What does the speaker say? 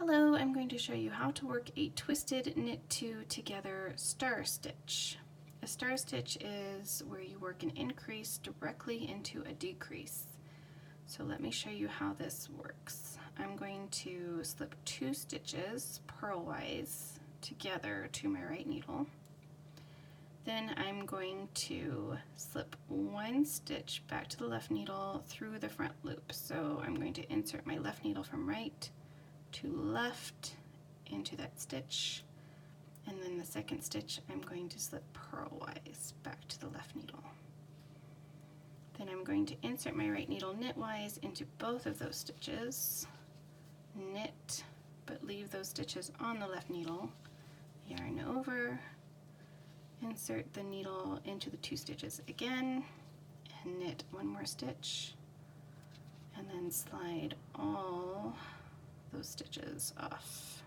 Hello, I'm going to show you how to work a twisted knit two together star stitch. A star stitch is where you work an increase directly into a decrease. So let me show you how this works. I'm going to slip 2 stitches purlwise together to my right needle. Then I'm going to slip 1 stitch back to the left needle through the front loop. So I'm going to insert my left needle from right to left into that stitch, and then the second stitch I'm going to slip purlwise back to the left needle. Then I'm going to insert my right needle knitwise into both of those stitches, knit, but leave those stitches on the left needle, yarn over, insert the needle into the 2 stitches again, and knit 1 more stitch, and then slide all those stitches off.